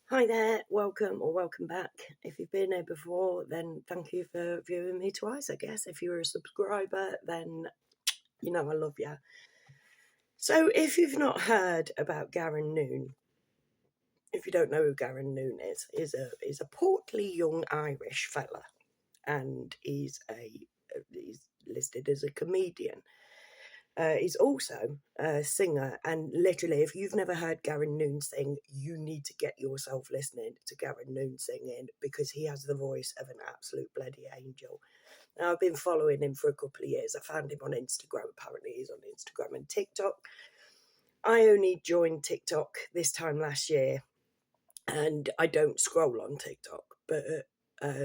Hi there, welcome or welcome back. If you've been here before, then thank you for viewing me twice, I guess. If you're a subscriber, then you know I love you. So if you've not heard about Garron Noone, if you don't know who Garron Noone is a portly young Irish fella, and he's listed as a comedian. He's also a singer, and literally, if you've never heard Garron Noone sing, you need to get yourself listening to Garron Noone singing, because he has the voice of an absolute bloody angel. Now, I've been following him for a couple of years. I found him on Instagram. Apparently, he's on Instagram and TikTok. I only joined TikTok this time last year, and I don't scroll on TikTok, but I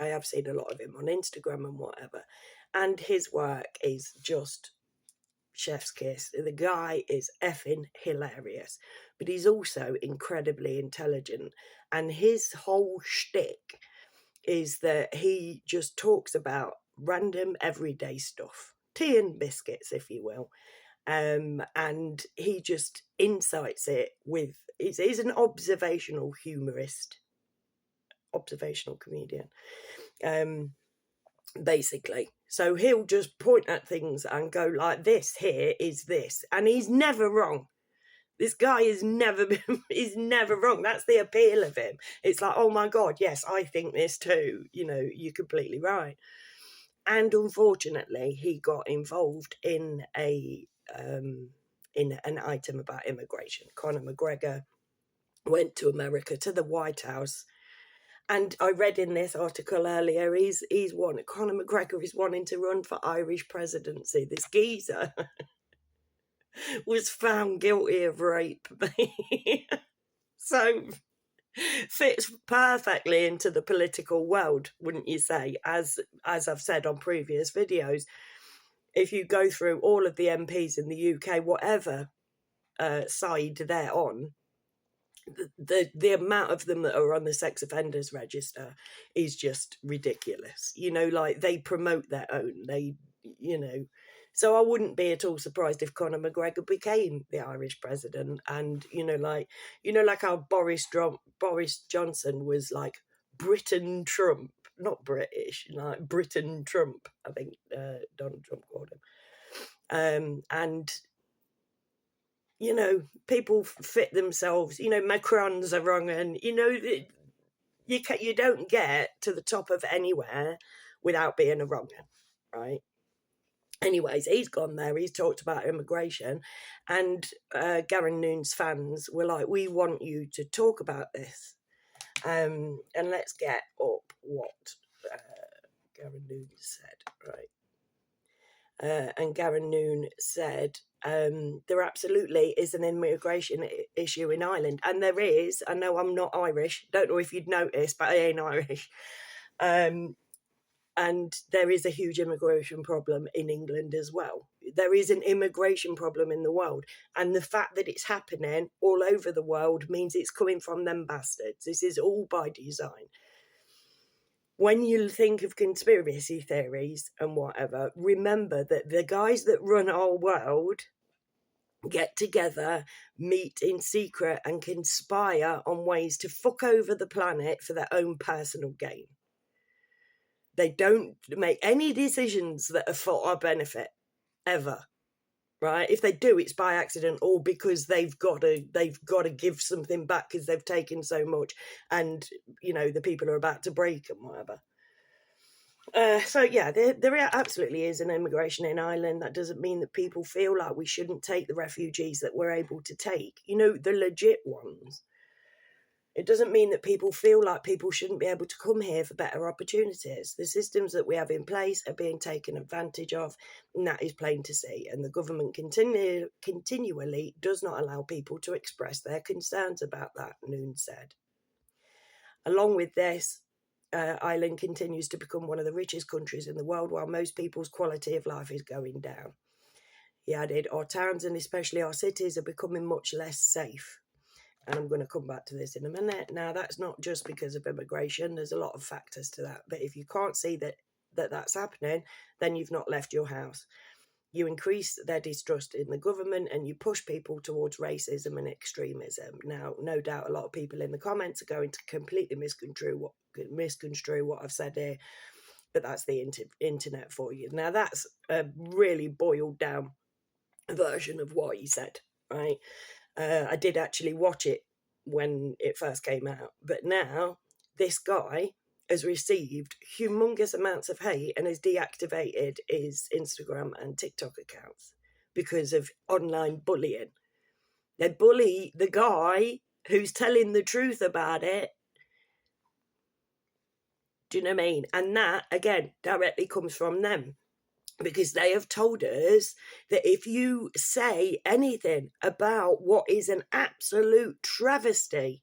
have seen a lot of him on Instagram and whatever, and his work is just chef's kiss. The guy is effing hilarious, but he's also incredibly intelligent, and his whole shtick is that he just talks about random everyday stuff, tea and biscuits, if you will. And he just insights it with, he's an observational comedian, basically. So he'll just point at things and go like, this here is this, and he's never wrong. This guy is never he's never wrong. That's the appeal of him. It's like, oh my God, yes, I think this too. You know, you're completely right. And unfortunately, he got involved in an item about immigration. Conor McGregor went to America, to the White House, and I read in this article earlier, Conor McGregor is wanting to run for Irish presidency. This geezer was found guilty of rape. So fits perfectly into the political world, wouldn't you say? As I've said on previous videos, if you go through all of the MPs in the UK, whatever side they're on, the amount of them that are on the sex offenders register is just ridiculous. You know, like, they promote their own. So I wouldn't be at all surprised if Conor McGregor became the Irish president. And like how Boris Johnson was like Britain Trump, not British, like Britain Trump, I think Donald Trump called him. And people fit themselves. Macrons are wrong, and you don't get to the top of anywhere without being a wronger, right? Anyways, he's gone there. He's talked about immigration, and Garron Noone's fans were like, "We want you to talk about this." And let's get up what Garron Noone said, right? And Garron Noone said, there absolutely is an immigration issue in Ireland. And there is. I know I'm not Irish. Don't know if you'd noticed, but I ain't Irish. And there is a huge immigration problem in England as well. There is an immigration problem in the world. And the fact that it's happening all over the world means it's coming from them bastards. This is all by design. When you think of conspiracy theories and whatever, remember that the guys that run our world get together, meet in secret, and conspire on ways to fuck over the planet for their own personal gain. They don't make any decisions that are for our benefit, ever. Right? If they do, it's by accident, or because they've got to give something back because they've taken so much, and the people are about to break and whatever. So yeah, there absolutely is an immigration in Ireland. That doesn't mean that people feel like we shouldn't take the refugees that we're able to take. The legit ones. It doesn't mean that people feel like people shouldn't be able to come here for better opportunities. The systems that we have in place are being taken advantage of, and that is plain to see. And the government continually does not allow people to express their concerns about that, Noone said. Along with this, Ireland continues to become one of the richest countries in the world, while most people's quality of life is going down. He added, our towns and especially our cities are becoming much less safe. And I'm going to come back to this in a minute. Now, that's not just because of immigration. There's a lot of factors to that. But if you can't see that that's happening, then you've not left your house. you increase their distrust in the government, and you push people towards racism and extremism. Now, no doubt a lot of people in the comments are going to completely misconstrue what I've said here, but that's the internet for you. Now, that's a really boiled down version of what he said, right? I did actually watch it when it first came out, but now this guy has received humongous amounts of hate and has deactivated his Instagram and TikTok accounts because of online bullying. They bully the guy who's telling the truth about it. Do you know what I mean? And that, again, directly comes from them, because they have told us that if you say anything about what is an absolute travesty,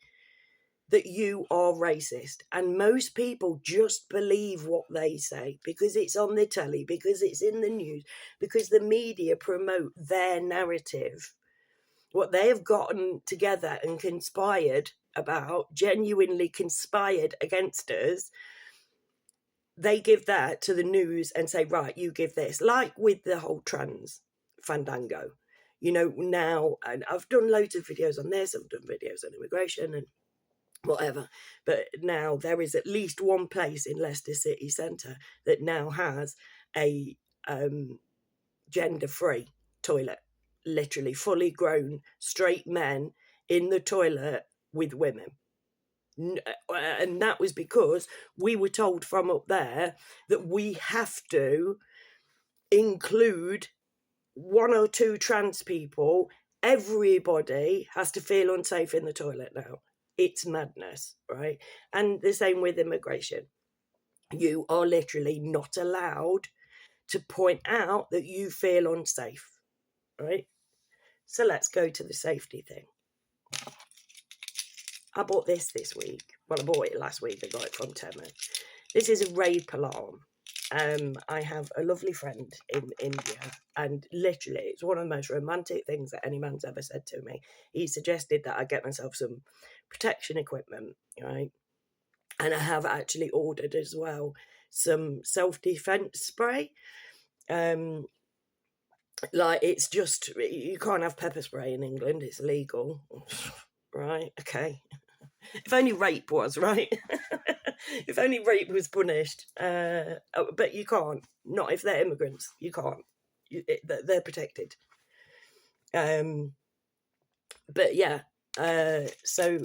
that you are racist. And most people just believe what they say because it's on the telly, because it's in the news, because the media promote their narrative. What they have gotten together and conspired about, genuinely conspired against us, they give that to the news and say, right, you give this. Like with the whole trans fandango. You know, now, and I've done loads of videos on this, I've done videos on immigration and whatever, but now there is at least one place in Leicester city centre that now has a gender-free toilet, literally fully grown straight men in the toilet with women. And that was because we were told from up there that we have to include one or two trans people. Everybody has to feel unsafe in the toilet now. It's madness, right? And the same with immigration. You are literally not allowed to point out that you feel unsafe, right? So let's go to the safety thing. I bought this week. Well, I bought it last week. I got it from Temu. This is a rape alarm. I have a lovely friend in India, and literally it's one of the most romantic things that any man's ever said to me. He suggested that I get myself some protection equipment, right? And I have actually ordered as well some self-defense spray. Like, it's just, you can't have pepper spray in England, it's illegal. Right, okay. If only rape was, right? If only rape was punished. But you can't. Not if they're immigrants. You can't. They're protected. But yeah. So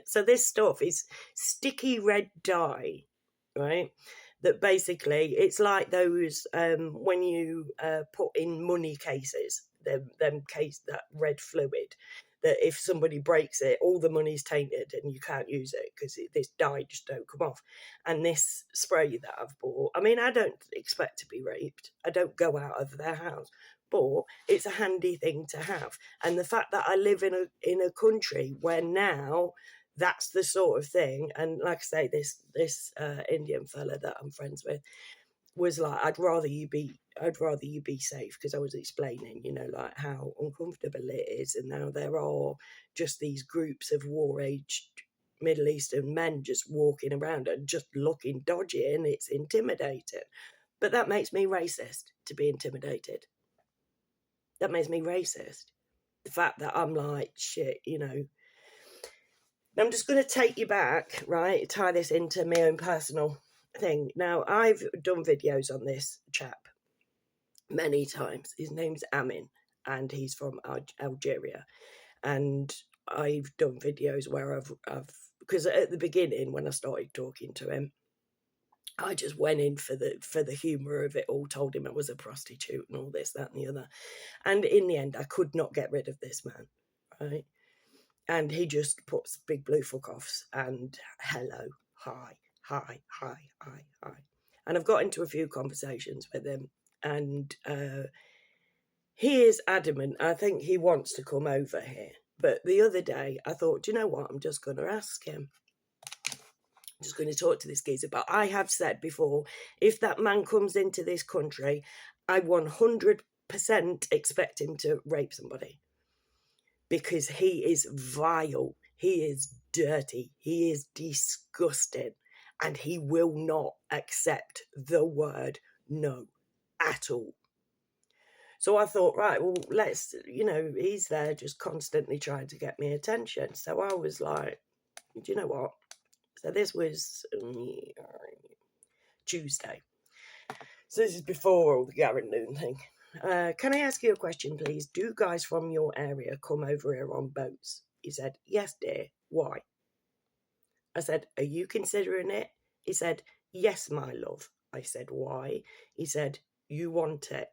so this stuff is sticky red dye, right? That basically, it's like those when you put in money cases, them case, that red fluid, that if somebody breaks it, all the money's tainted and you can't use it because this dye just don't come off. And this spray that I've bought, I mean, I don't expect to be raped. I don't go out of their house, but it's a handy thing to have. And the fact that I live in a country where now that's the sort of thing, and like I say, this Indian fella that I'm friends with was like, I'd rather you be safe, because I was explaining, you know, like how uncomfortable it is, and now there are just these groups of war-aged Middle Eastern men just walking around and just looking dodgy, and it's intimidating. But that makes me racist to be intimidated. That makes me racist. The fact that I'm like, shit, you know. I'm just going to take you back, right, tie this into my own personal thing. Now, I've done videos on this chap many times. His name's Amin, and he's from Algeria. And I've done videos where I've because at the beginning, when I started talking to him, I just went in for the humour of it all, told him I was a prostitute and all this, that and the other. And in the end, I could not get rid of this man, right? And he just puts big blue fuck offs and hello, hi. And I've got into a few conversations with him, and he is adamant. I think he wants to come over here. But the other day, I thought, do you know what? I'm just going to ask him. I'm just going to talk to this geezer. But I have said before, if that man comes into this country, I 100% expect him to rape somebody. Because he is vile, he is dirty, he is disgusting, and he will not accept the word no at all. So I thought, right, well, let's, he's there just constantly trying to get me attention. So I was like, do you know what? So this was Tuesday. So this is before all the Garron Noone thing. Can I ask you a question, please? Do guys from your area come over here on boats? He said, yes, dear. Why? I said, are you considering it? He said, yes, my love. I said, why? He said, you want it.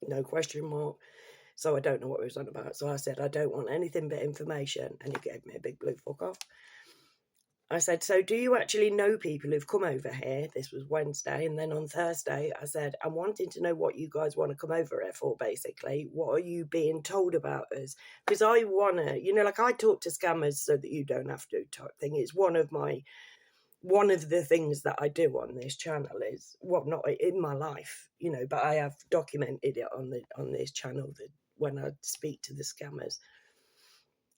No question mark. So I don't know what he was on about. So I said, I don't want anything but information. And he gave me a big blue fuck off. I said, so do you actually know people who've come over here? This was Wednesday. And then on Thursday, I said, I'm wanting to know what you guys want to come over here for, basically. What are you being told about us? Because I want to, like I talk to scammers so that you don't have to type thing. It's one of the things that I do on this channel is, well, not in my life, but I have documented it on this channel that when I speak to the scammers.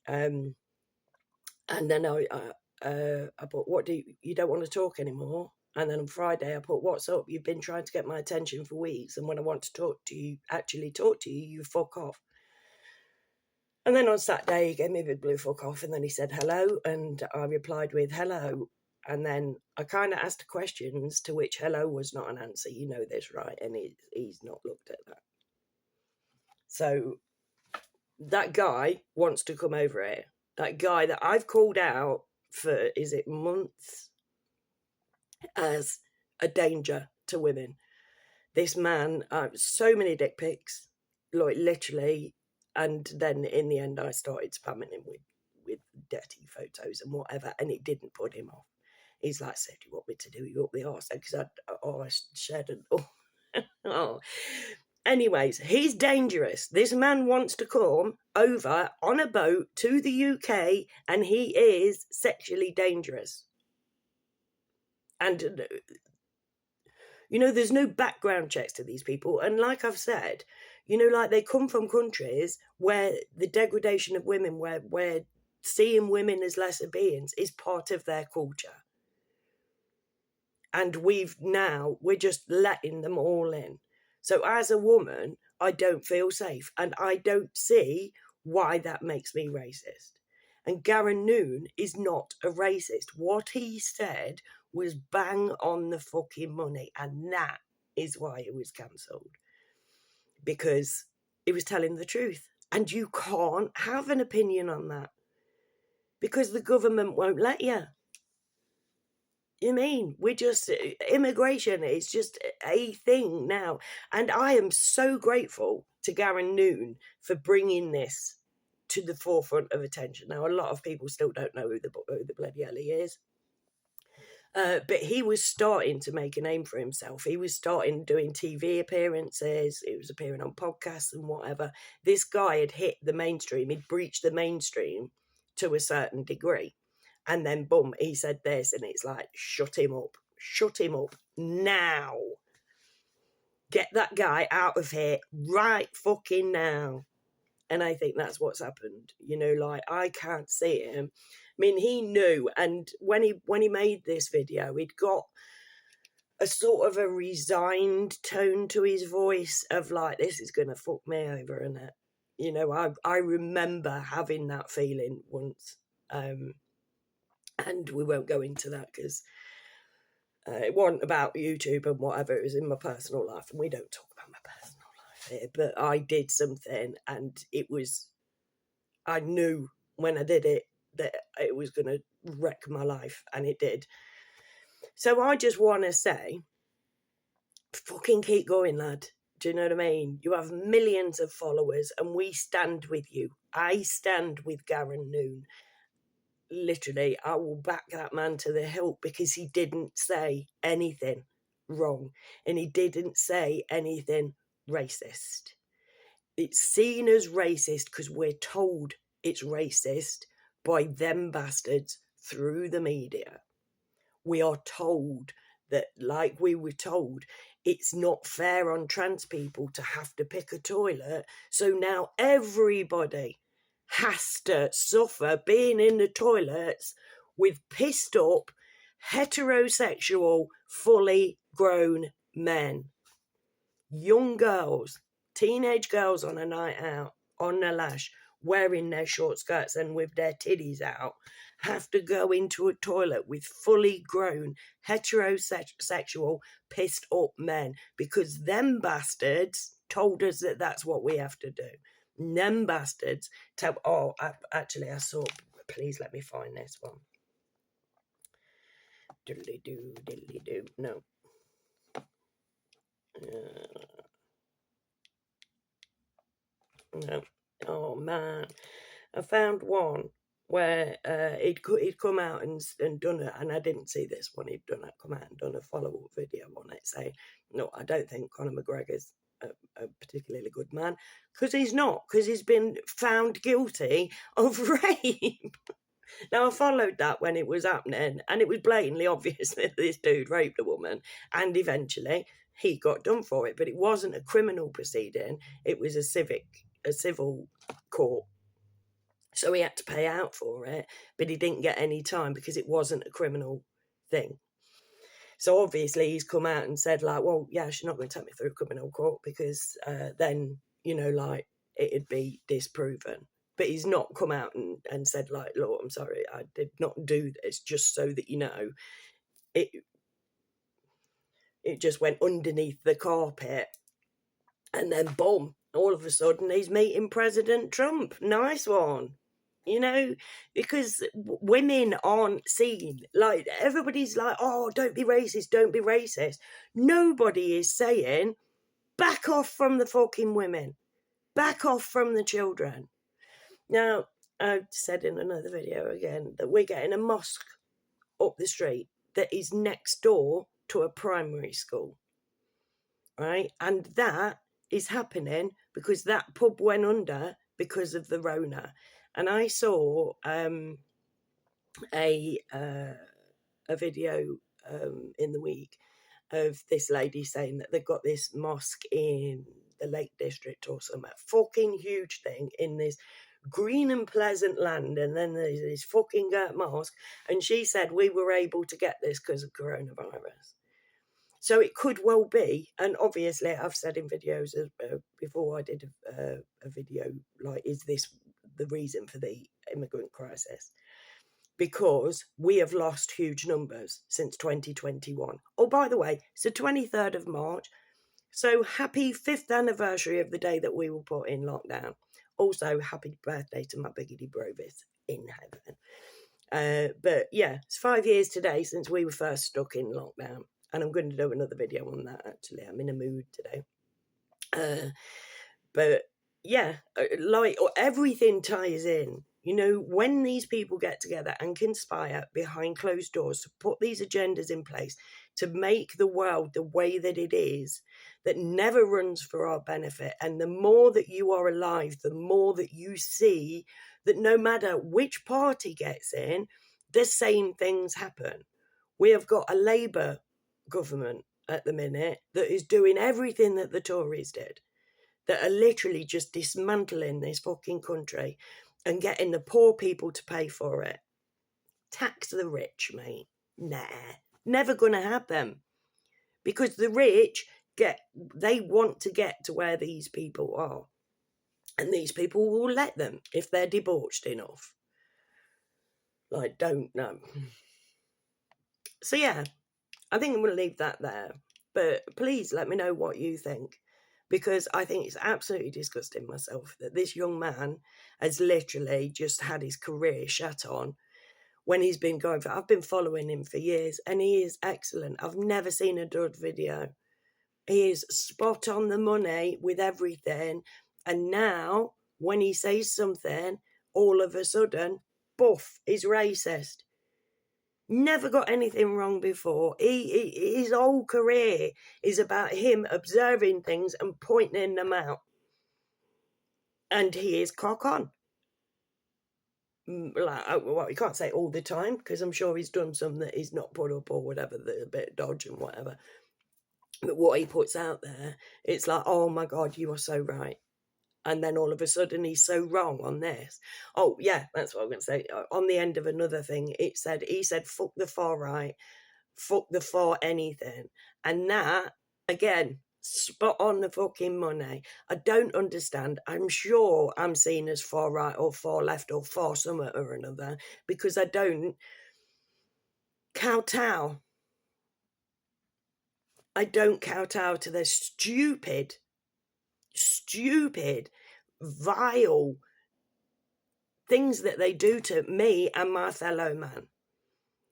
And then I put, what do you don't want to talk anymore? And then on Friday I put, what's up? You've been trying to get my attention for weeks, and when I want to actually talk to you, you fuck off. And then on Saturday he gave me a big blue fuck off, and then he said hello, and I replied with hello. And then I kind of asked questions to which hello was not an answer. You know this, right? And he's not looked at that. So that guy wants to come over here. That guy that I've called out for, is it months, as a danger to women. This man, so many dick pics, like literally. And then in the end, I started spamming him with dirty photos and whatever, and it didn't put him off. He's like, so do you want me to do you up the arse? Because I shared an... Oh. Anyways, he's dangerous. This man wants to come over on a boat to the UK, and he is sexually dangerous. And, there's no background checks to these people. And like I've said, like they come from countries where the degradation of women, where seeing women as lesser beings is part of their culture. And we're just letting them all in. So as a woman, I don't feel safe, and I don't see why that makes me racist. And Garron Noone is not a racist. What he said was bang on the fucking money, and that is why it was cancelled. Because he was telling the truth. And you can't have an opinion on that. Because the government won't let you. You mean, immigration is just a thing now. And I am so grateful to Garron Noone for bringing this to the forefront of attention. Now, a lot of people still don't know who the bloody hell he is. But he was starting to make a name for himself. He was starting doing TV appearances. He was appearing on podcasts and whatever. This guy had hit the mainstream. He'd breached the mainstream to a certain degree. And then, boom, he said this, and it's like, shut him up. Shut him up now. Get that guy out of here right fucking now. And I think that's what's happened. Like, I can't see him. I mean, he knew, and when he made this video, he'd got a sort of a resigned tone to his voice of like, this is going to fuck me over, isn't it? I remember having that feeling once. And we won't go into that because it wasn't about YouTube and whatever. It was in my personal life, and we don't talk about my personal life here. But I did something, and I knew when I did it that it was going to wreck my life, and it did. So I just want to say, fucking keep going, lad. Do you know what I mean? You have millions of followers, and we stand with you. I stand with Garron Noone. Literally, I will back that man to the hilt, because he didn't say anything wrong, and he didn't say anything racist. It's seen as racist because we're told it's racist by them bastards through the media. We are told that, like we were told, it's not fair on trans people to have to pick a toilet, so now everybody has to suffer being in the toilets with pissed up, heterosexual, fully grown men, young girls, teenage girls on a night out, on a lash, wearing their short skirts and with their titties out, have to go into a toilet with fully grown, heterosexual, pissed up men because them bastards told us that that's what we have to do. Them bastards tell. Oh, actually, I saw. Please let me find this one. Diddly do, diddly do. No. No. Oh man, I found one where he'd come out and done it, and I didn't see this one. He'd come out and done a follow-up video on it saying, no, I don't think Conor McGregor's a particularly good man, because he's not, because he's been found guilty of rape. Now, I followed that when it was happening, and it was blatantly obvious that this dude raped a woman, and eventually he got done for it, but it wasn't a criminal proceeding, it was a civil court. So he had to pay out for it, but he didn't get any time because it wasn't a criminal thing. So obviously he's come out and said, like, well, yeah, she's not going to take me through criminal court because then, you know, like, it'd be disproven. But he's not come out and said, like, look, I'm sorry, I did not do this, just so that you know. It just went underneath the carpet. And then, boom, all of a sudden he's meeting President Trump. Nice one. You know, because women aren't seen. Like, everybody's like, oh, don't be racist, don't be racist. Nobody is saying, back off from the fucking women. Back off from the children. Now, I've said in another video again that we're getting a mosque up the street that is next door to a primary school. Right? And that is happening because that pub went under because of the Rona. And I saw a video in the week of this lady saying that they've got this mosque in the Lake District or some fucking huge thing in this green and pleasant land, and then there's this fucking mosque, and she said we were able to get this because of coronavirus. So it could well be, and obviously I've said in videos before, I did a video like, is this the reason for the immigrant crisis? Because we have lost huge numbers since 2021. Oh, by the way, it's the 23rd of March. So happy 5th anniversary of the day that we were put in lockdown. Also, happy birthday to my biggity brovis in heaven. But yeah, it's 5 years today since we were first stuck in lockdown. And I'm going to do another video on that, actually. I'm in a mood today. But yeah, like, everything ties in. You know, when these people get together and conspire behind closed doors to put these agendas in place to make the world the way that it is, that never runs for our benefit, and the more that you are alive, the more that you see that no matter which party gets in, the same things happen. We have got a Labour government at the minute that is doing everything that the Tories did, that are literally just dismantling this fucking country and getting the poor people to pay for it. Tax the rich, mate. Nah, never gonna happen. Because the rich they want to get to where these people are. And these people will let them if they're debauched enough. Like, don't know. So yeah, I think I'm going to leave that there. But please let me know what you think. Because I think it's absolutely disgusting myself that this young man has literally just had his career shut on when he's been going for... I've been following him for years and he is excellent. I've never seen a dud video. He is spot on the money with everything. And now, when he says something, all of a sudden, boof, he's racist. Never got anything wrong before. His whole career is about him observing things and pointing them out. And he is cock on. Like, well, you can't say all the time, because I'm sure he's done some that he's not put up or whatever, the bit of dodge and whatever. But what he puts out there, it's like, oh my God, you are so right. And then all of a sudden he's so wrong on this. Oh, yeah, that's what I'm going to say. On the end of another thing, he said, fuck the far right, fuck the far anything. And that, again, spot on the fucking money. I don't understand. I'm sure I'm seen as far right or far left or far somewhere or another, because I don't kowtow. I don't kowtow to their stupid, vile things that they do to me and my fellow man.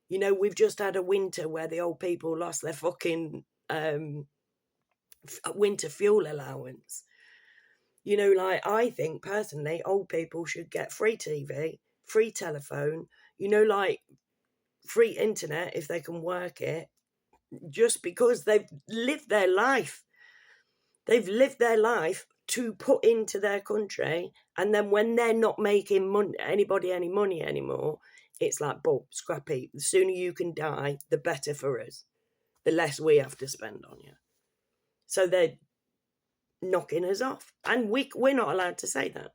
You know, we've just had a winter where the old people lost their fucking winter fuel allowance. You know, like, I think personally old people should get free TV, free telephone, you know, like free internet if they can work it, just because they've lived their life. They've lived their life to put into their country, and then when they're not making anybody any money anymore, it's like, bull, scrappy. The sooner you can die, the better for us. The less we have to spend on you. So they're knocking us off. And we're not allowed to say that.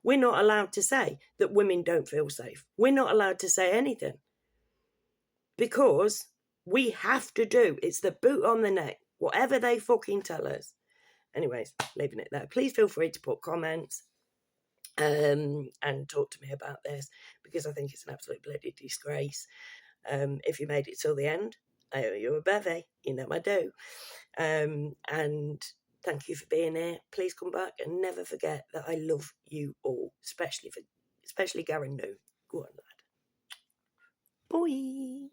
We're not allowed to say that women don't feel safe. We're not allowed to say anything. Because we have to do. It's the boot on the neck. Whatever they fucking tell us. Anyways, leaving it there. Please feel free to put comments and talk to me about this, because I think it's an absolute bloody disgrace. If you made it till the end, I owe you a bevy. You know I do. And thank you for being here. Please come back and never forget that I love you all, especially Garron Noone. Go on, lad. Bye.